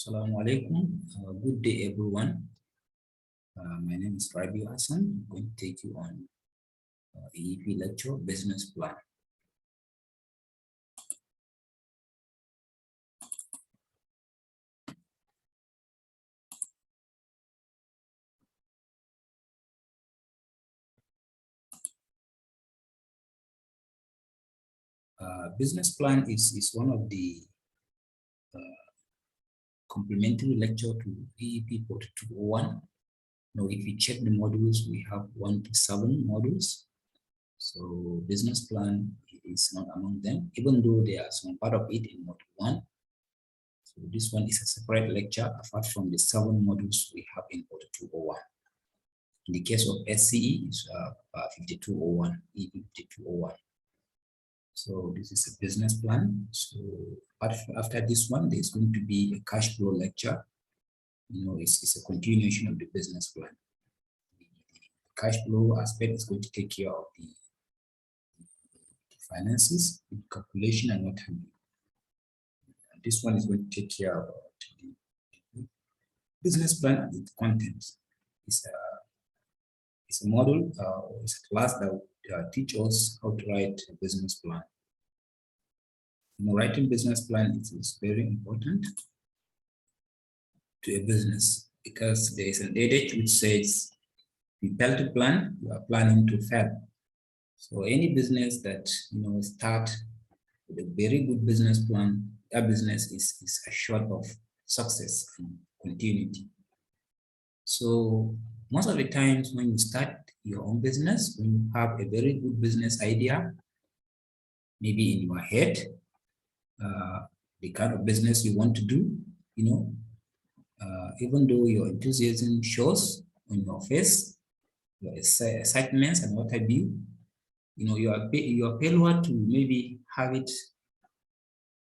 Assalamu alaikum. Good day, everyone. My name is Rabi Hassan. I'm going to take you on EEP lecture, Business Plan. Business plan is one of the complementary lecture to EEP 4201. Now, if you check the modules, we have 1 to 7 modules. So business plan is not among them, even though there are some part of it in module 1. So this one is a separate lecture apart from the 7 modules we have in 4201. In the case of SCE, it's 5201, EEP 5201. So this is a business plan. So after this one, there's going to be a cash flow lecture. It's a continuation of the business plan. The cash flow aspect is going to take care of the finances, the calculation, and what have you. And this one is going to take care of the business plan and its content. It's a model, it's a class that teach us how to write a business plan. Writing business plan is very important to a business because there is an adage which says, if you fail to plan, you are planning to fail. So any business that start with a very good business plan, that business is assured of success and continuity. So most of the times when you start your own business, when you have a very good business idea, maybe in your head, the kind of business you want to do, even though your enthusiasm shows on your face, your excitement and what have you, your failure to maybe have it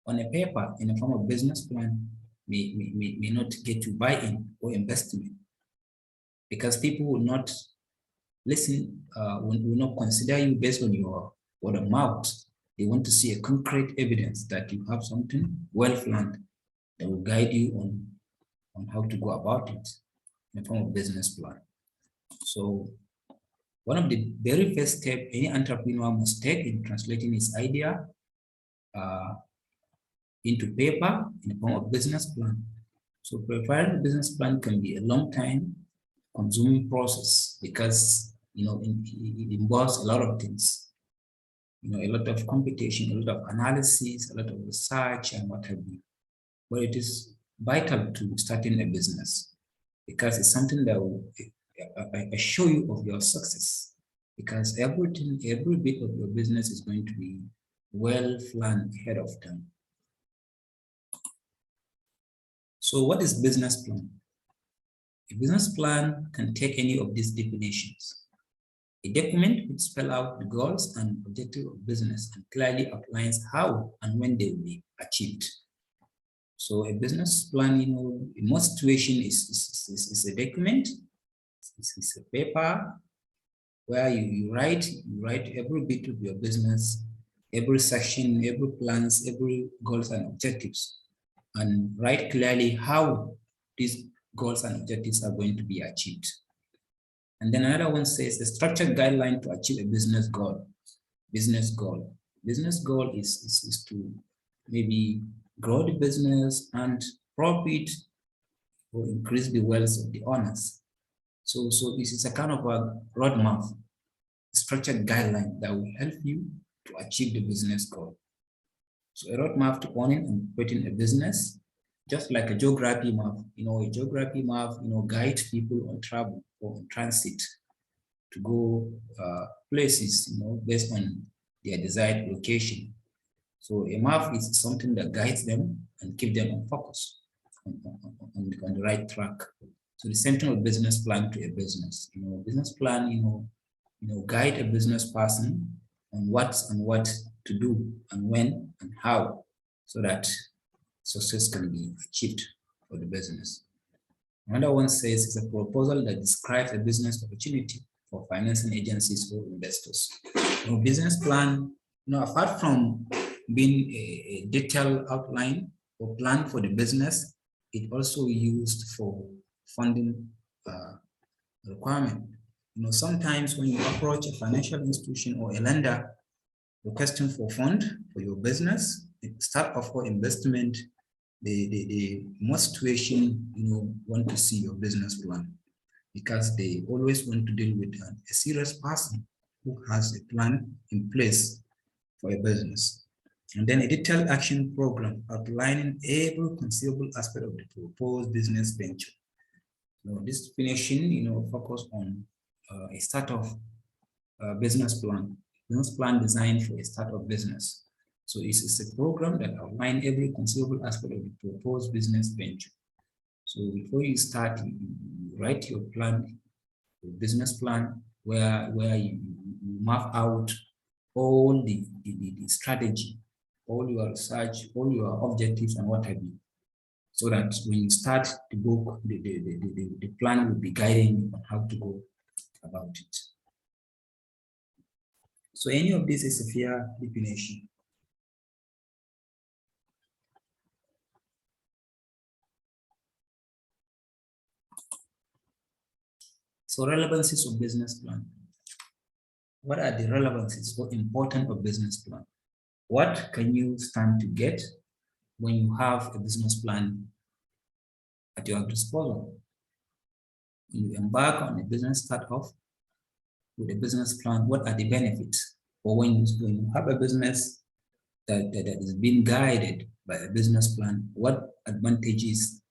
on a paper in a form of business plan may not get you buy-in or investment, because people will not listen, will not consider you based on your word of mouth. They want to see a concrete evidence that you have something well planned that will guide you on how to go about it in the form of business plan. So one of the very first steps any entrepreneur must take in translating his idea into paper in the form of business plan. So preparing a business plan can be a long time consuming process because it involves a lot of things. A lot of computation, a lot of analysis, a lot of research, and what have you. But it is vital to starting a business because it's something that will assure you of your success. Because every bit of your business is going to be well planned ahead of time. So what is business plan? A business plan can take any of these definitions. A document which spells out the goals and objectives of business and clearly outlines how and when they will be achieved. So a business plan, in most situations is a document, it's a paper where you write every bit of your business, every section, every plans, every goals and objectives, and write clearly how these goals and objectives are going to be achieved. And then another one says a structured guideline to achieve a business goal. Business goal is to maybe grow the business and profit or increase the wealth of the owners. So this is a kind of a roadmap, structured guideline that will help you to achieve the business goal. So a roadmap to owning and operating a business, just like a geography map. A geography map, guides people on travel or on transit to go places, based on their desired location. So a map is something that guides them and keeps them on focus, on the right track. So the same thing with business plan to a business. Business plan, guide a business person on what to do and when and how, so that success can be achieved for the business. Another one says it's a proposal that describes a business opportunity for financing agencies or investors. Business plan, apart from being a detailed outline or plan for the business, it also used for funding requirement. Sometimes when you approach a financial institution or a lender requesting for fund for your business, start off for investment, the most situation, want to see your business plan, because they always want to deal with a serious person who has a plan in place for a business. And then a detailed action program outlining every conceivable aspect of the proposed business venture. This definition, focus on a start-off business plan designed for a start-up business. So it's a program that outlines every conceivable aspect of the proposed business venture. So before you start, you write your plan, your business plan, where you map out all the strategy, all your research, all your objectives, and what have you. So that when you start the book, the plan will be guiding you on how to go about it. So any of this is a fair definition. So relevancies of business plan. What are the relevancies or importance of business plan? What can you stand to get when you have a business plan at your disposal? When you embark on a business start off with a business plan, what are the benefits? Or when you have a business that is being guided by a business plan, what advantages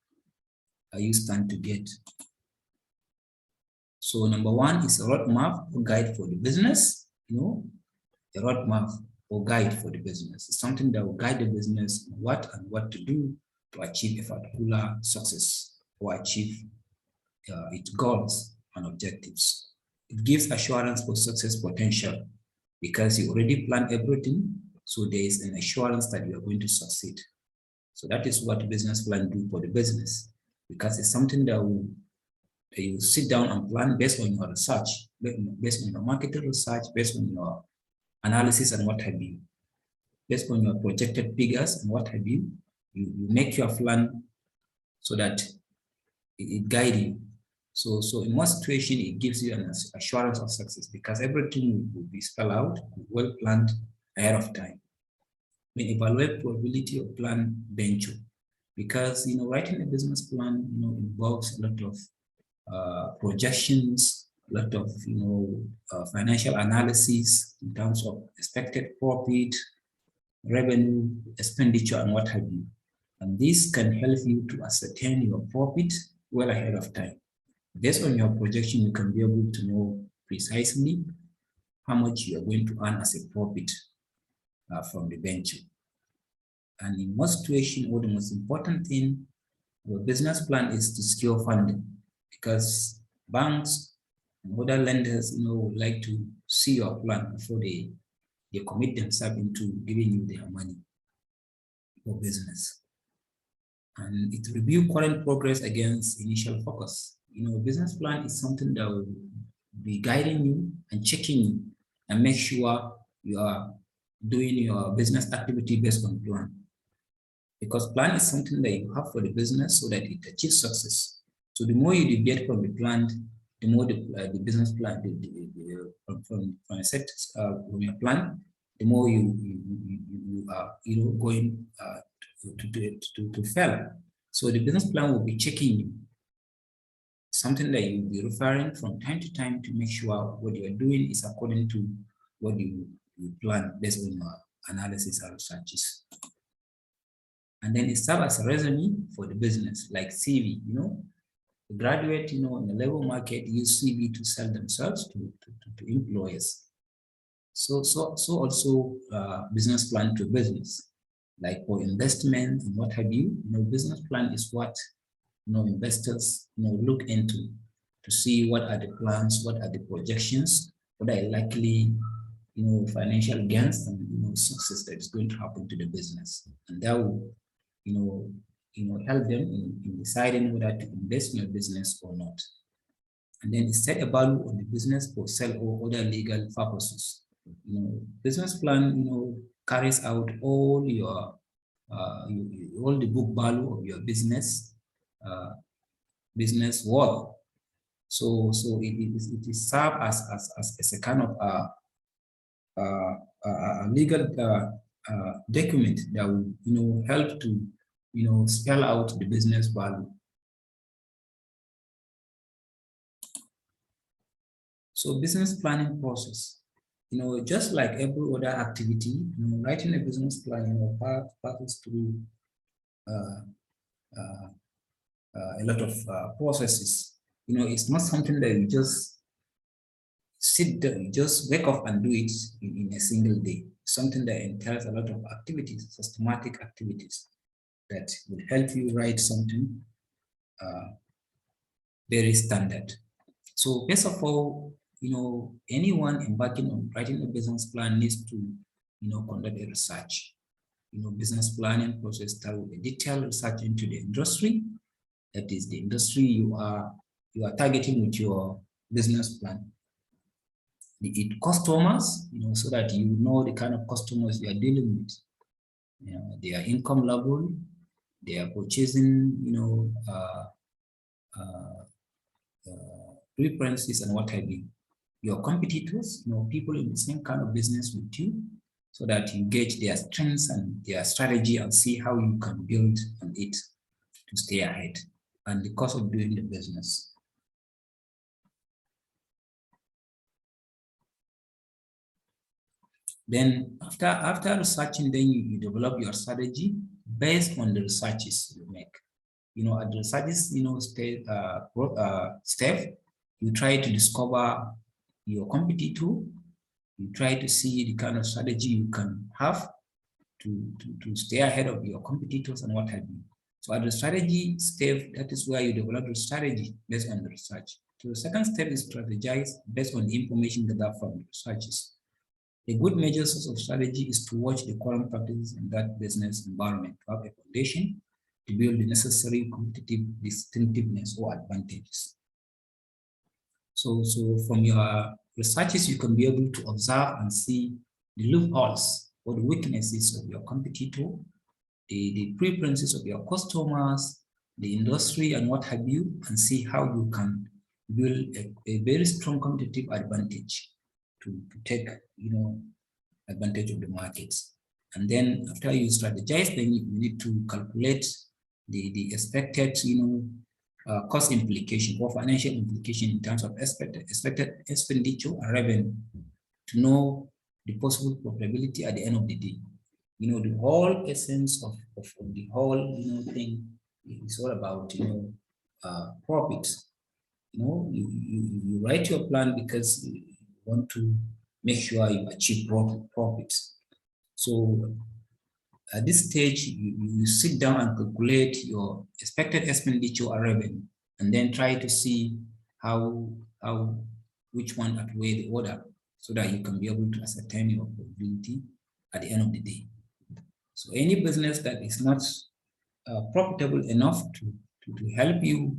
are you stand to get? So number one is a roadmap or guide for the business. A roadmap or guide for the business. It's something that will guide the business what to do to achieve a particular success or achieve its goals and objectives. It gives assurance for success potential because you already planned everything, so there is an assurance that you are going to succeed. So that is what business plan do for the business, because it's something that you sit down and plan based on your research, based on your marketing research, based on your analysis and what have you, based on your projected figures and what have you. You make your plan so that it guides you. So in most situations, it gives you an assurance of success because everything will be spelled out, well planned ahead of time. We evaluate probability of plan venture because writing a business plan involves a lot of projections, a lot of financial analysis in terms of expected profit, revenue, expenditure, and what have you. And this can help you to ascertain your profit well ahead of time. Based on your projection, you can be able to know precisely how much you are going to earn as a profit from the venture. And in most situations, the most important thing, your business plan is to secure funding, because banks and other lenders, would like to see your plan before they commit themselves into giving you their money for business. And it review current progress against initial focus. Business plan is something that will be guiding you and checking you and make sure you are doing your business activity based on plan. Because plan is something that you have for the business so that it achieves success. So the more you deviate from the plan, the more the business plan, from your plan, the more you are going to fail. So the business plan will be checking you, something that you'll be referring from time to time to make sure what you are doing is according to what you plan based on your analysis and researches. And then it serves as a resume for the business, like CV. The graduate, in the labor market, use CV to sell themselves to employers. So also business plan to business, like for investment and what have you. Business plan is what investors look into to see what are the plans, what are the projections, what are likely financial gains and success that is going to happen to the business, and that will help them in deciding whether to invest in your business or not. And then set a value on the business for sale or other legal purposes. Business plan carries out all your all the book value of your business business world. So it is served as a kind of a legal document that will help to spell out the business value. So business planning process, just like every other activity, writing a business plan, passes through a lot of processes. It's not something that you just sit down, just wake up and do it in a single day. Something that entails a lot of activities, systematic activities that will help you write something very standard. So first of all, anyone embarking on writing a business plan needs to, conduct a research. Business planning process starts with a detailed research into the industry. That is the industry you are targeting with your business plan. The customers, so that you know the kind of customers you are dealing with, their income level, their purchasing, preferences and what have you. Your competitors, people in the same kind of business with you, so that you gauge their strengths and their strategy and see how you can build on it to stay ahead and the cost of doing the business. Then after researching, then you develop your strategy based on the researches you make. At the researches, step, you try to discover your competitor. You try to see the kind of strategy you can have to stay ahead of your competitors and what have you. So at the strategy step, that is where you develop the strategy based on the research. So the second step is strategize based on the information gathered from the researches. A good major source of strategy is to watch the current practices in that business environment to have a foundation to build the necessary competitive distinctiveness or advantages. So from your researches, you can be able to observe and see the loopholes or the weaknesses of your competitor, the preferences of your customers, the industry and what have you, and see how you can build a very strong competitive advantage to take advantage of the markets. And then after you strategize, then you need to calculate the expected cost implication or financial implication in terms of expected expenditure and revenue to know the possible profitability at the end of the day. The whole essence of the whole thing is all about profits. You write your plan because you want to make sure you achieve profits. So at this stage, you sit down and calculate your expected expenditure and revenue, and then try to see which one outweigh the other, so that you can be able to ascertain your profitability at the end of the day. So any business that is not profitable enough to help you,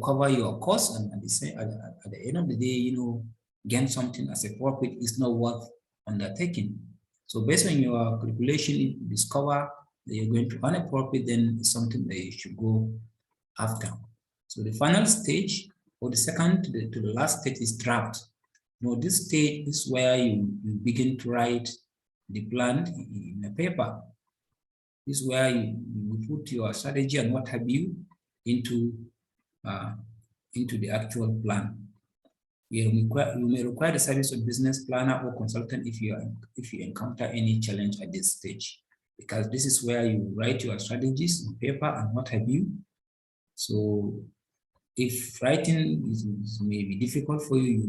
cover your costs, and at the end of the day, gain something as a profit is not worth undertaking. So based on your calculation, if you discover that you're going to earn a profit, then it's something that you should go after. So the final stage, or the second to the last stage, is draft. This stage is where you begin to write the plan in a paper. This is where you put your strategy and what have you into the actual plan. You may require the service of business planner or consultant if you encounter any challenge at this stage, because this is where you write your strategies on paper and what have you. So if writing may be difficult for you, you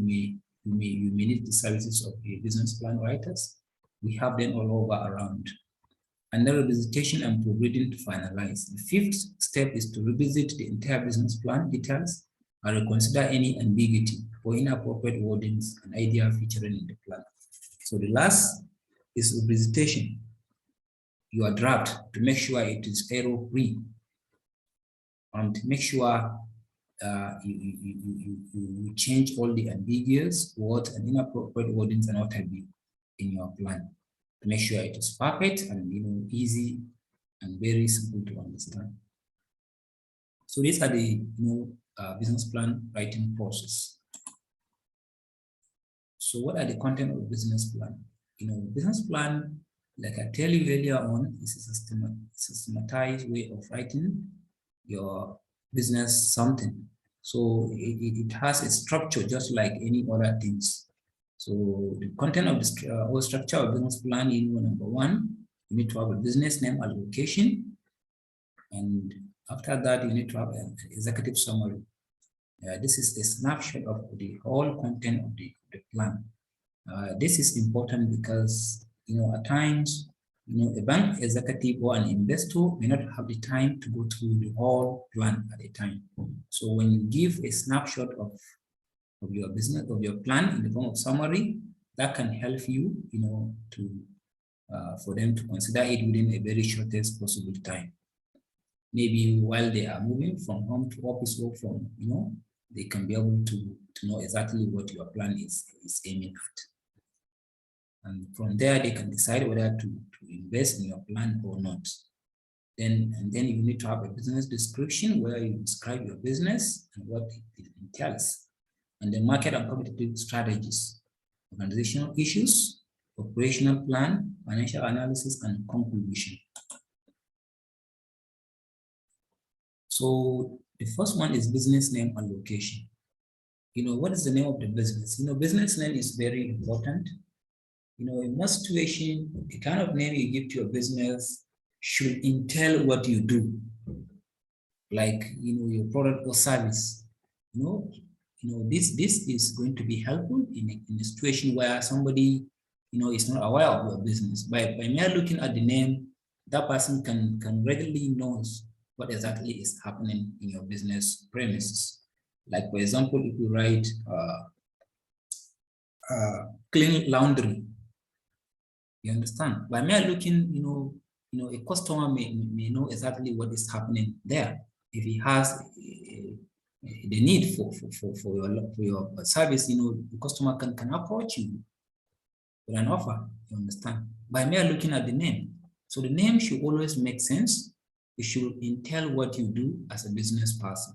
may need the services of a business plan writers. We have them all over around. And then revisitation and proofreading to finalize. The fifth step is to revisit the entire business plan details and reconsider any ambiguity or inappropriate wordings and idea featuring in the plan. So the last is revisitation. Your draft to make sure it is error-free, and make sure you change all the ambiguous words and inappropriate wordings and what have you in your plan to make sure it is perfect and easy and very simple to understand. So these are the business plan writing process. So what are the content of business plan? Business plan, like I tell you earlier on, is a systematized way of writing your business something. So it has a structure just like any other things. So the content of the whole structure of business plan is number one, you need to have a business name and location. And after that, you need to have an executive summary. This is a snapshot of the whole content of the plan. This is important because, at times, a bank executive or an investor may not have the time to go through the whole plan at a time. So when you give a snapshot of your business, of your plan in the form of summary, that can help you, for them to consider it within a very shortest possible time. Maybe while they are moving from home to office or from, they can be able to know exactly what your plan is aiming at. And from there, they can decide whether to invest in your plan or not. And then you need to have a business description where you describe your business and what it entails. And the market and competitive strategies, organizational issues, operational plan, financial analysis, and conclusion. So the first one is business name and location. What is the name of the business? Business name is very important. In most situations, the kind of name you give to your business should entail what you do. Like, your product or service. This is going to be helpful in a situation where somebody, is not aware of your business. By mere looking at the name, that person can readily know what exactly is happening in your business premises. Like, for example, if you write clean laundry, you understand? By mere looking, a customer may know exactly what is happening there. If he has the need for your service, the customer can approach you with an offer, you understand? By mere looking at the name. So the name should always make sense. It should entail what you do as a business person.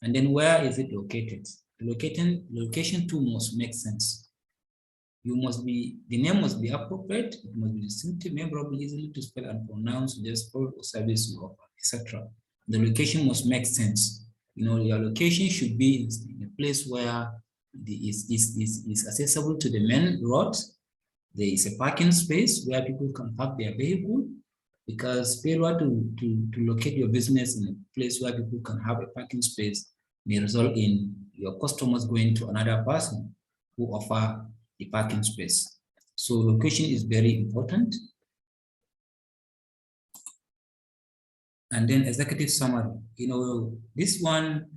And then where is it located? The location too must make sense. The name must be appropriate, it must be distinctive, memorable, easily to spell and pronounce, just product or service you offer, etc. The location must make sense. Your location should be in a place where is accessible to the main road. There is a parking space where people can park their vehicle, because failure to locate your business in a place where people can have a parking space may result in your customers going to another person who offer the parking space. So location is very important. And then executive summary. This one,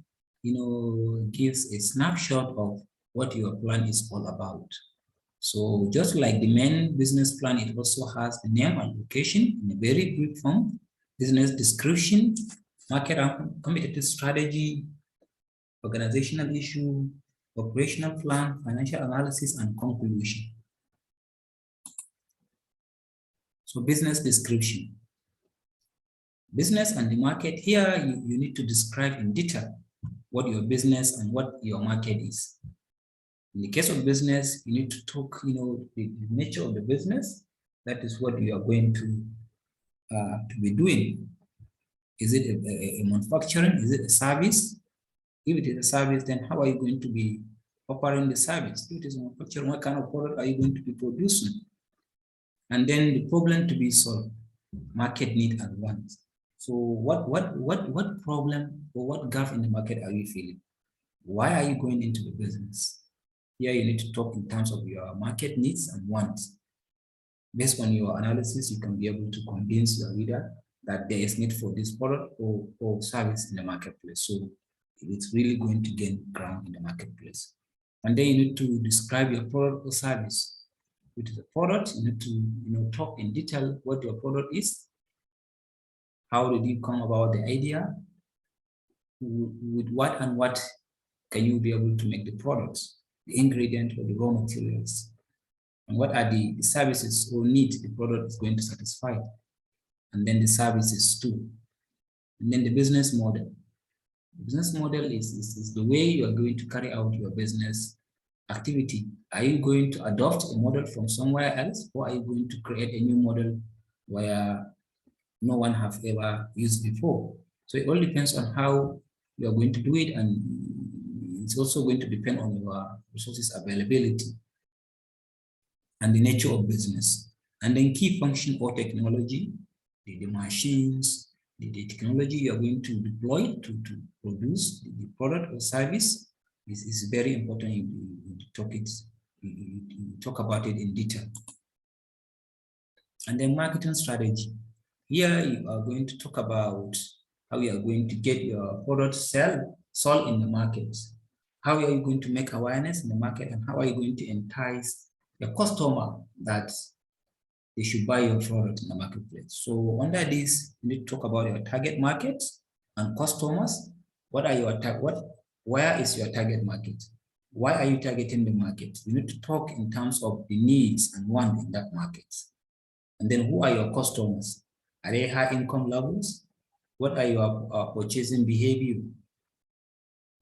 gives a snapshot of what your plan is all about. So just like the main business plan, it also has the name and location in a very brief form, business description, market and competitive strategy, organizational issue, operational plan, financial analysis, and conclusion. So business description. Business and the market. Here, you need to describe in detail what your business and what your market is. In the case of business, you need to talk, the nature of the business. That is what you are going to be doing. Is it a manufacturing? Is it a service? If it is a service, then how are you going to be offering the service? If it is manufacturing, what kind of product are you going to be producing? And then the problem to be solved, market need and wants. So what problem or what gap in the market are you feeling? Why are you going into the business? Here you need to talk in terms of your market needs and wants. Based on your analysis, you can be able to convince your reader that there is need for this product or service in the marketplace. So it's really going to gain ground in the marketplace. And then you need to describe your product or service. Which is a product, you need to talk in detail what your product is. How did you come about the idea? With what and what can you be able to make the products, the ingredient or the raw materials? And what are the services or needs the product is going to satisfy? And then the services too. And then the business model. Business model is the way you are going to carry out your business activity. Are you going to adopt a model from somewhere else, or are you going to create a new model where no one have ever used before? So it all depends on how you are going to do it, and it's also going to depend on your resources availability and the nature of business. And then key function or technology, the machines, the technology you are going to deploy to produce the product or service is very important. You talk about it in detail. And then marketing strategy. Here you are going to talk about how you are going to get your product sold in the market. How are you going to make awareness in the market, and how are you going to entice your customer that they should buy your product in the marketplace? So under this, you need to talk about your target market and customers. Where is your target market? Why are you targeting the market? You need to talk in terms of the needs and wants in that market. And then who are your customers? Are they high income levels? What are your purchasing behavior?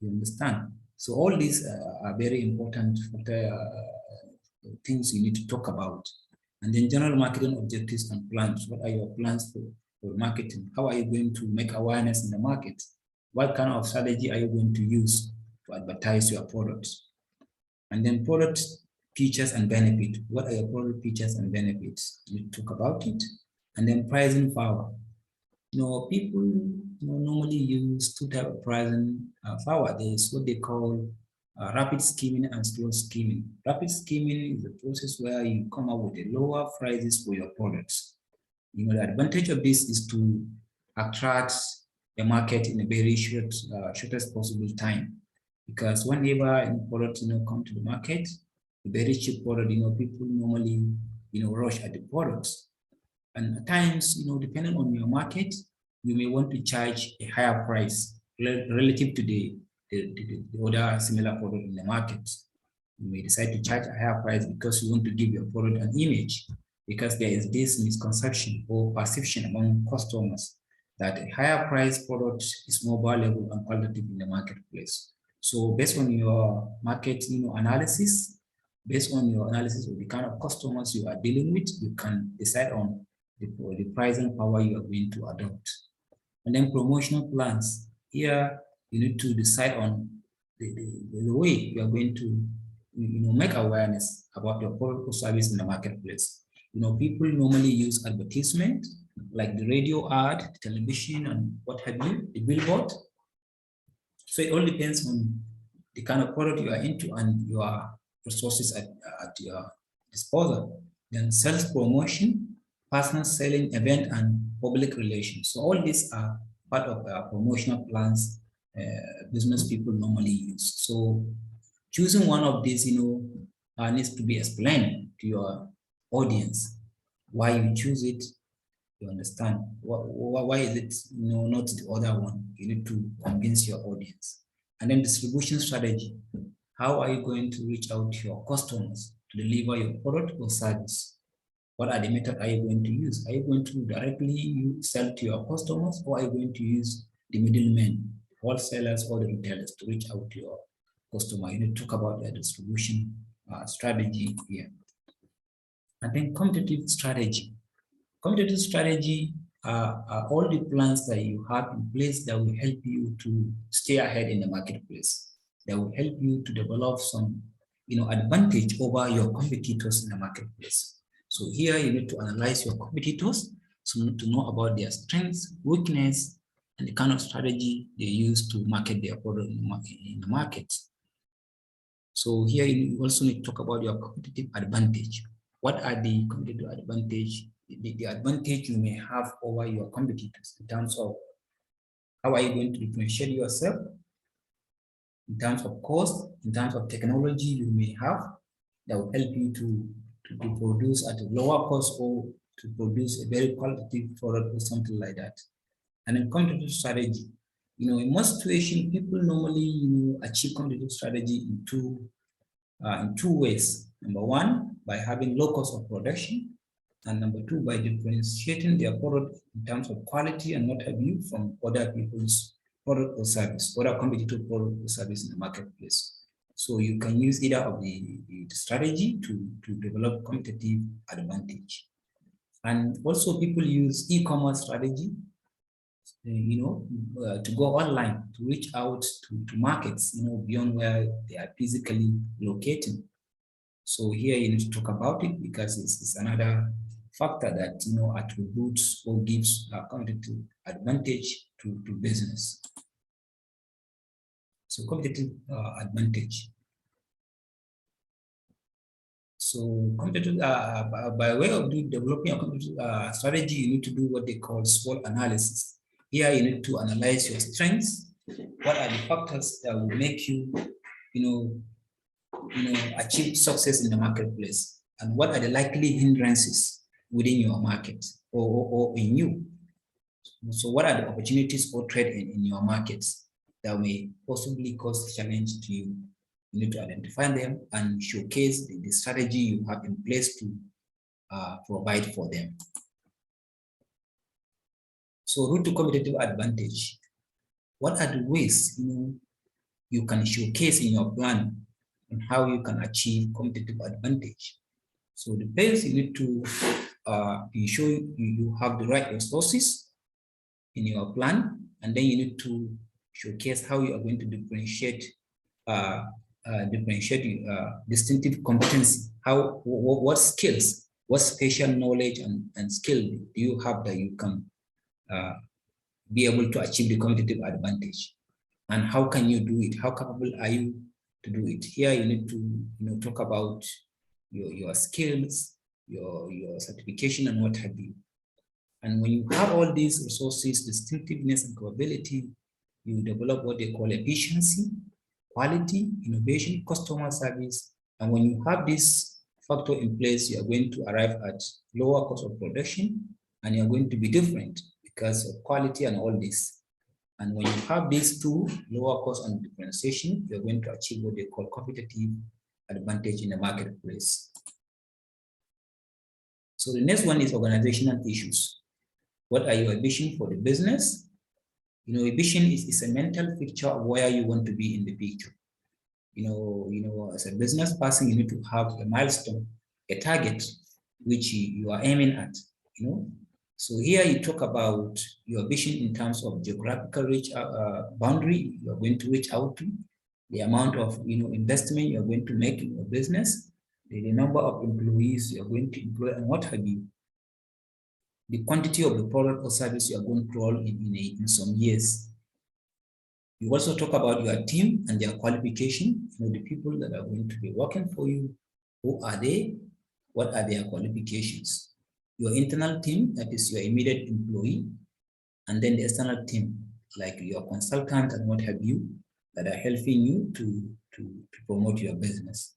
You understand? So all these are very important things you need to talk about. And then general marketing objectives and plans. What are your plans for marketing? How are you going to make awareness in the market? What kind of strategy are you going to use to advertise your products? And then product features and benefit. What are your product features and benefits? You talk about it. And then pricing power. People normally use two types of pricing power. There's what they call rapid skimming and slow skimming. Rapid skimming is a process where you come up with a lower prices for your products. The advantage of this is to attract the market in a very shortest possible time. Because whenever a product come to the market, a very cheap product, people normally rush at the products. And at times, depending on your market, you may want to charge a higher price relative to the other similar product in the market. You may decide to charge a higher price because you want to give your product an image, because there is this misconception or perception among customers that a higher price product is more valuable and qualitative in the marketplace. So based on your market analysis, based on your analysis of the kind of customers you are dealing with, you can decide on the pricing power you are going to adopt. And then promotional plans. Here, you need to decide on the way you are going to make awareness about your product or service in the marketplace. People normally use advertisement like the radio ad, the television, and what have you, the billboard. So it all depends on the kind of product you are into and your resources at your disposal. Then sales promotion, personal selling, event, and public relations. So all these are part of the promotional plans business people normally use. So choosing one of these, needs to be explained to your audience why you choose it. You understand why is it not the other one? You need to convince your audience. And then distribution strategy. How are you going to reach out to your customers to deliver your product or service? What are the methods are you going to use? Are you going to directly sell to your customers, or are you going to use the middlemen, wholesalers or the retailers to reach out to your customer? You need to talk about the distribution strategy here. And then competitive strategy. Competitive strategy are all the plans that you have in place that will help you to stay ahead in the marketplace, that will help you to develop some advantage over your competitors in the marketplace. So here you need to analyze your competitors to know about their strengths, weakness, and the kind of strategy they use to market their product in the market. So here you also need to talk about your competitive advantage. What are the competitive advantage? The advantage you may have over your competitors in terms of how are you going to differentiate yourself, in terms of cost, in terms of technology you may have that will help you to produce at a lower cost or to produce a very qualitative product or something like that. And then competitive strategy. In most situations, people normally achieve competitive strategy in two ways. Number one, by having low cost of production, and number two, by differentiating their product in terms of quality and what have you from other people's product or service, or a competitive product or service in the marketplace. So you can use either of the strategy to develop competitive advantage. And also people use e-commerce strategy, to go online, to reach out to markets, beyond where they are physically located. So here you need to talk about it because it's another factor that, attributes or gives a competitive advantage to business. So competitive advantage. So competitive, by way of developing a competitive strategy, you need to do what they call SWOT analysis. Here you need to analyze your strengths. What are the factors that will make you, achieve success in the marketplace? And what are the likely hindrances within your market or in you? So what are the opportunities or threats in your markets that may possibly cause challenge to you? You need to identify them and showcase the strategy you have in place to provide for them. So route to competitive advantage. What are the ways you can showcase in your plan and how you can achieve competitive advantage? So the place you need to ensure you have the right resources in your plan, and then you need to showcase how you are going to differentiate distinctive competency. What skills, what special knowledge and skill do you have that you can be able to achieve the competitive advantage? And how can you do it? How capable are you to do it? Here you need to talk about your skills, your certification, and what have you. And when you have all these resources, distinctiveness and capability, you develop what they call efficiency, quality, innovation, customer service. And when you have this factor in place, you are going to arrive at lower cost of production, and you're going to be different because of quality and all this. And when you have these two, lower cost and differentiation, you're going to achieve what they call competitive advantage in the marketplace. So the next one is organizational issues. What are your vision for the business? A vision is a mental picture of where you want to be in the future. As a business person, you need to have a milestone, a target, which you are aiming at, So here you talk about your vision in terms of geographical boundary you are going to reach out to, the amount of investment you're going to make in your business, the number of employees you're going to employ, and what have you. The quantity of the product or service you are going to roll in some years. You also talk about your team and their qualification, the people that are going to be working for you. Who are they? What are their qualifications? Your internal team, that is your immediate employee, and then the external team, like your consultant and what have you, that are helping you to promote your business.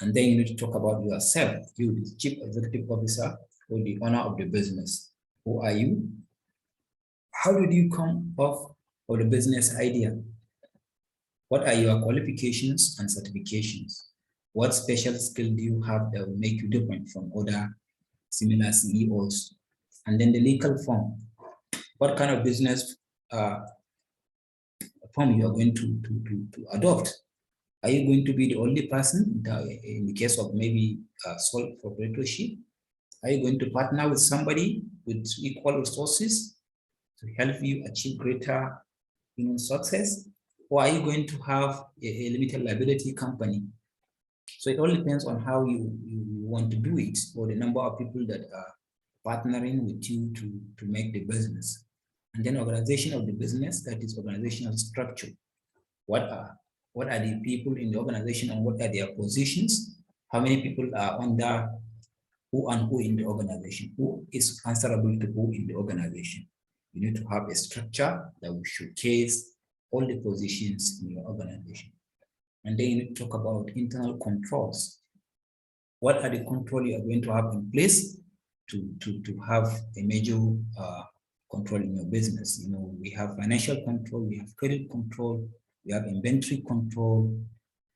And then you need to talk about yourself, you, the chief executive officer or the owner of the business. Who are you? How did you come up with the business idea? What are your qualifications and certifications? What special skill do you have that will make you different from other similar CEOs? And then the legal form. What kind of business form you are going to adopt? Are you going to be the only person in the case of maybe sole proprietorship? Are you going to partner with somebody with equal resources to help you achieve greater success? Or are you going to have a limited liability company? So it all depends on how you want to do it, or the number of people that are partnering with you to make the business. And then organization of the business, that is organizational structure. What are the people in the organization and what are their positions? How many people are under who and who in the organization? Who is answerable to who in the organization? You need to have a structure that will showcase all the positions in your organization. And then you need to talk about internal controls. What are the controls you are going to have in place to have a major control in your business? We have financial control, we have credit control, we have inventory control,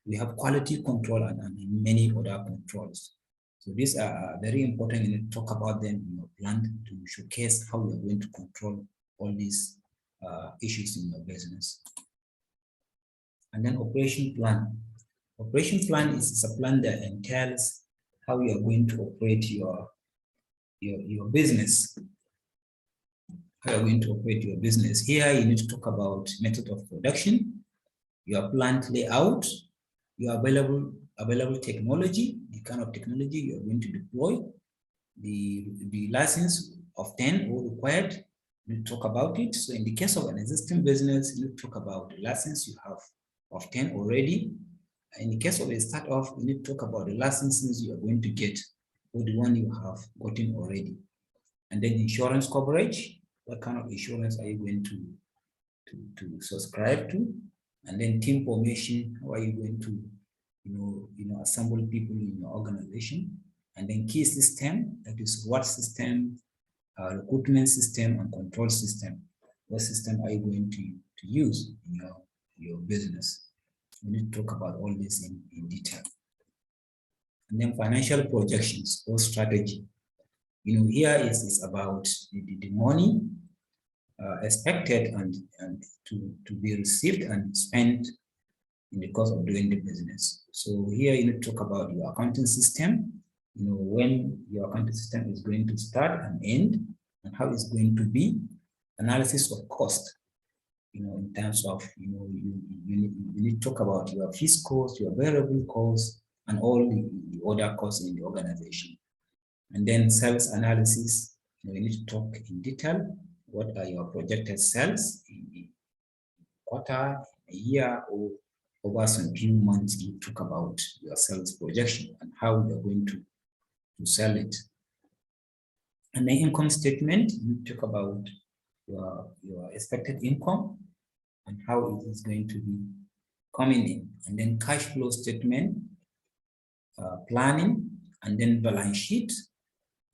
we have quality control, and many other controls. So these are very important. You need to talk about them in your plan to showcase how you are going to control all these issues in your business. And then operation plan. Operation plan is a plan that entails how you are going to operate your business. How you are going to operate your business. Here you need to talk about method of production, your plant layout, your available technology, the kind of technology you are going to deploy, the license of 10 or required. You talk about it. So in the case of an existing business, you talk about the license you have of 10 already. In the case of a startup, you need to talk about the licenses you are going to get or the one you have gotten already. And then insurance coverage. What kind of insurance are you going to subscribe to? And then team formation. How are you going to assemble people in your organization? And then key system, that is what system, recruitment system and control system. What system are you going to use in your business? We need to talk about all this in detail. And then financial projections or strategy. Here is about the money expected and to be received and spent in the course of doing the business. So here you need to talk about your accounting system, when your accounting system is going to start and end, and how it's going to be, analysis of cost, in terms of, you need to talk about your fixed cost, your variable cost, and all the other costs in the organization. And then sales analysis, you need to talk in detail, what are your projected sales in a quarter, a year, or over some few months. You talk about your sales projection and how you're going to sell it. And the income statement, you talk about your expected income and how it is going to be coming in. And then cash flow statement, planning, and then balance sheet,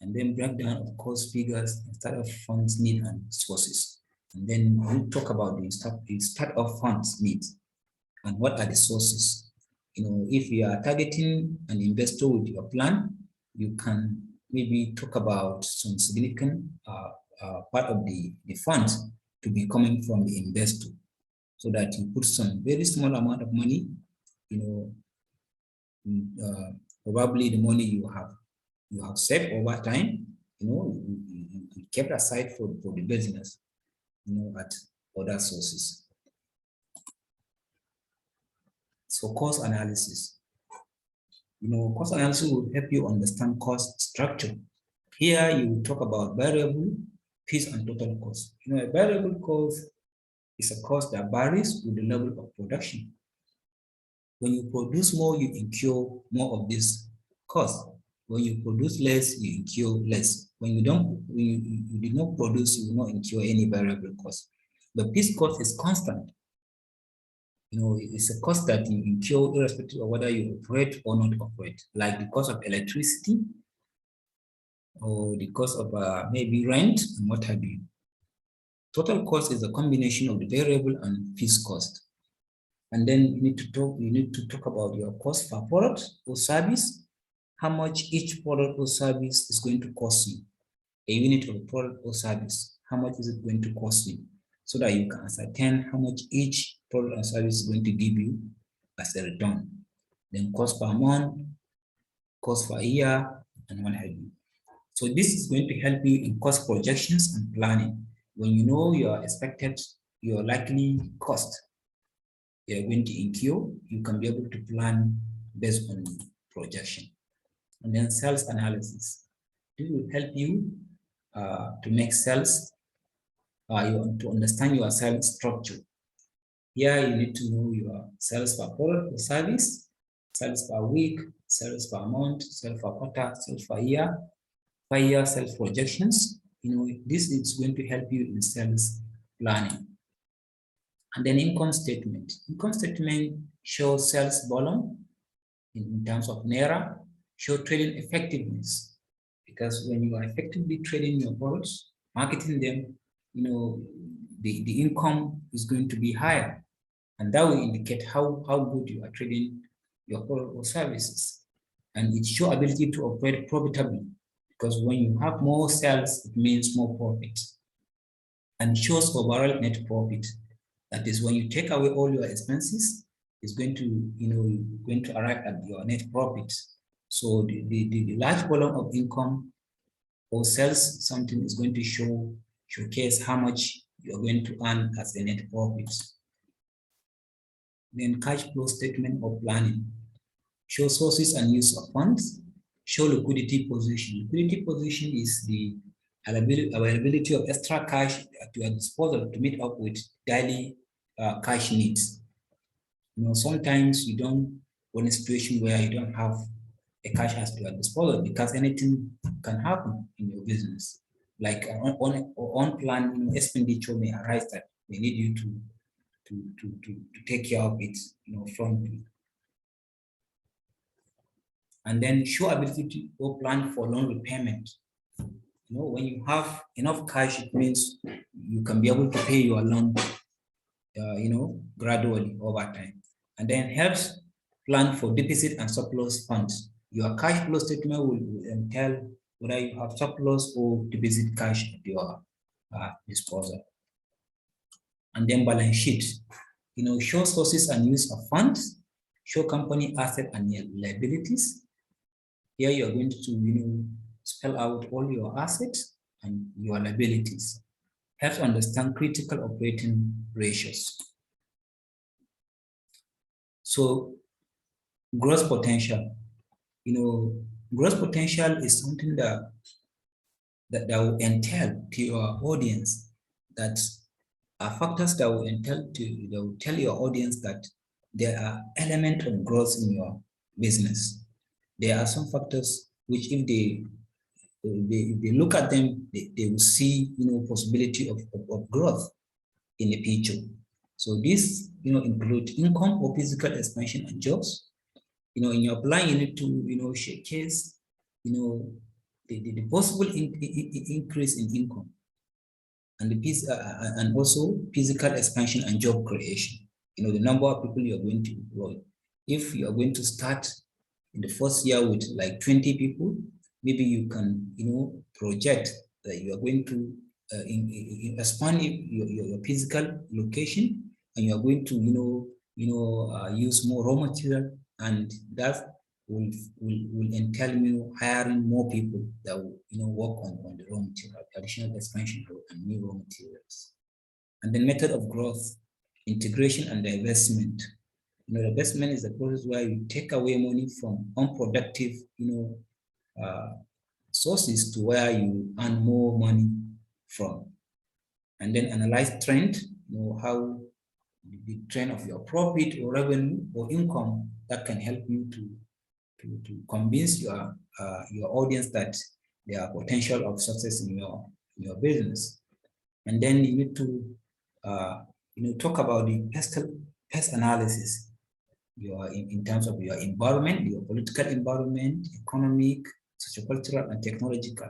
and then breakdown of cost figures, instead of funds need and sources. And then we'll talk about the start of funds needs and what are the sources. If you are targeting an investor with your plan, you can maybe talk about some significant part of the funds to be coming from the investor, so that you put some very small amount of money, probably the money you have saved over time, you kept aside for the business, at other sources. So cost analysis. Cost analysis will help you understand cost structure. Here you will talk about variable, fixed, and total cost. A variable cost is a cost that varies with the level of production. When you produce more, you incur more of this cost. When you produce less, you incur less. When you did not produce, you will not incur any variable cost. The fixed cost is constant. It's a cost that you incur irrespective of whether you operate or not operate, like the cost of electricity or the cost of maybe rent and what have you. Total cost is a combination of the variable and fixed cost. And then you need to talk about your cost per product or service, how much each product or service is going to cost you. A unit of product or service, how much is it going to cost you, so that you can ascertain how much each product and service is going to give you as a return. Then cost per month, cost per year, and what have you. So this is going to help you in cost projections and planning. When you know your likely cost you're going to incur, you can be able to plan based on projection. And then sales analysis. This will help you to make sales, to understand your sales structure. Here you need to know your sales per product or service, sales per week, sales per month, sales per quarter, sales per year, 5-year sales projections. This is going to help you in sales planning. And then income statement. Income statement shows sales volume in terms of Naira, show trading effectiveness. Because when you are effectively trading your products, marketing them, the income is going to be higher. And that will indicate how good you are trading your product or services. And it shows ability to operate profitably. Because when you have more sales, it means more profits. and shows overall net profit. That is, when you take away all your expenses, it's going to, going to arrive at your net profit. So the large volume of income or sales something is going to showcase how much you're going to earn as a net profit. Then cash flow statement or planning. Show sources and use of funds. Show liquidity position. Liquidity position is the availability of extra cash at your disposal to meet up with daily cash needs. Sometimes you don't go in a situation where you don't have a cash at your disposal because anything can happen in your business. Like unplanned expenditure may arise that they need you to take care of it, from. And then show ability to plan for loan repayment. When you have enough cash, it means you can be able to pay your loan, gradually over time. And then helps plan for deficit and surplus funds. Your cash flow statement will tell whether you have surplus or deficit cash at your disposal. And then balance sheet, show sources and use of funds, show company asset and liabilities. Here you are going to, spell out all your assets and your liabilities. Helps understand critical operating ratios. So gross potential, gross potential is something that will entail to your audience, that are factors that will tell your audience that there are elements of growth in your business. There are some factors which, if they look at them, they will see, possibility of growth in the future. So this, include income or physical expansion and jobs. In your plan, you need to, showcase, the possible increase in income and and also physical expansion and job creation. The number of people you're going to employ. If you are going to start in the first year with like 20 people, maybe you can, project that you are going to expand your physical location, and you are going to, use more raw material, and that will entail hiring more people that will, work on the raw material, additional expansion and new raw materials. And the method of growth, integration and divestment. Divestment is the process where you take away money from unproductive, sources to where you earn more money from. And then analyze trend, how the trend of your profit or revenue or income that can help you to convince your audience that there are potential of success in your business. And then you need to talk about the pest analysis. In terms of your environment, your political environment, economic, sociocultural, and technological.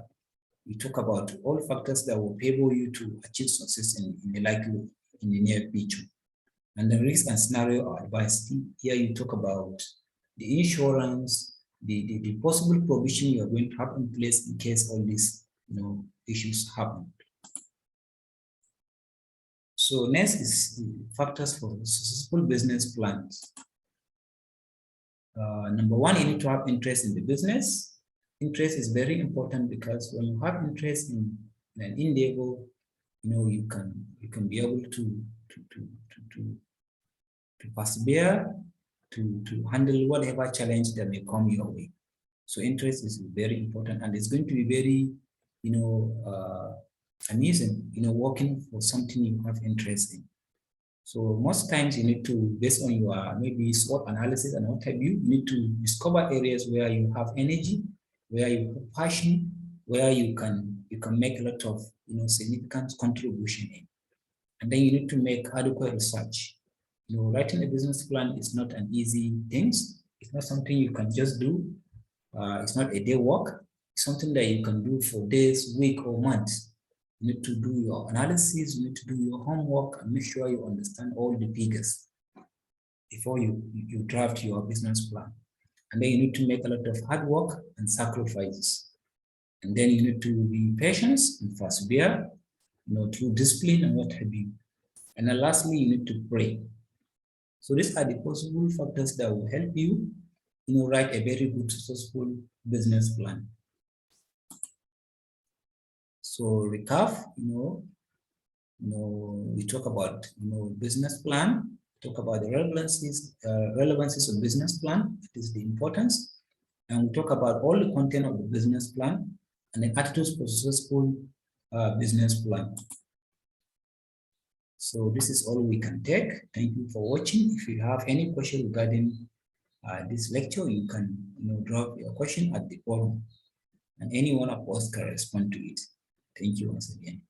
We talk about all factors that will enable you to achieve success in the near future. And the risk and scenario or advice. Here you talk about the insurance, the possible provision you're going to have in place in case all these issues happen. So next is the factors for successful business plans. Number one, you need to have interest in the business. Interest is very important because when you have interest in an endeavor, you can be able to persevere, to handle whatever challenge that may come your way. So interest is very important, and it's going to be very, amusing, working for something you have interest in. So most times you need to, based on your maybe SWOT analysis and what have you need to discover areas where you have energy, where you have passion, where you can make a lot of significant contribution in. And then you need to make adequate research. Writing a business plan is not an easy thing. It's not something you can just do. It's not a day work. It's something that you can do for days, week, or months. You need to do your analysis, you need to do your homework, and make sure you understand all the figures before you draft your business plan. And then you need to make a lot of hard work and sacrifices. And then you need to be patient and persevere. through discipline and what have you. And then lastly, you need to pray. So these are the possible factors that will help you, write a very good, successful business plan. So recap, we talk about, business plan, talk about the relevancies of business plan, it is the importance, and we talk about all the content of the business plan and the attitudes for successful business plan. So this is all we can take. Thank you for watching. If you have any question regarding this lecture, you can drop your question at the bottom, and any one of us can respond to it. Thank you once again.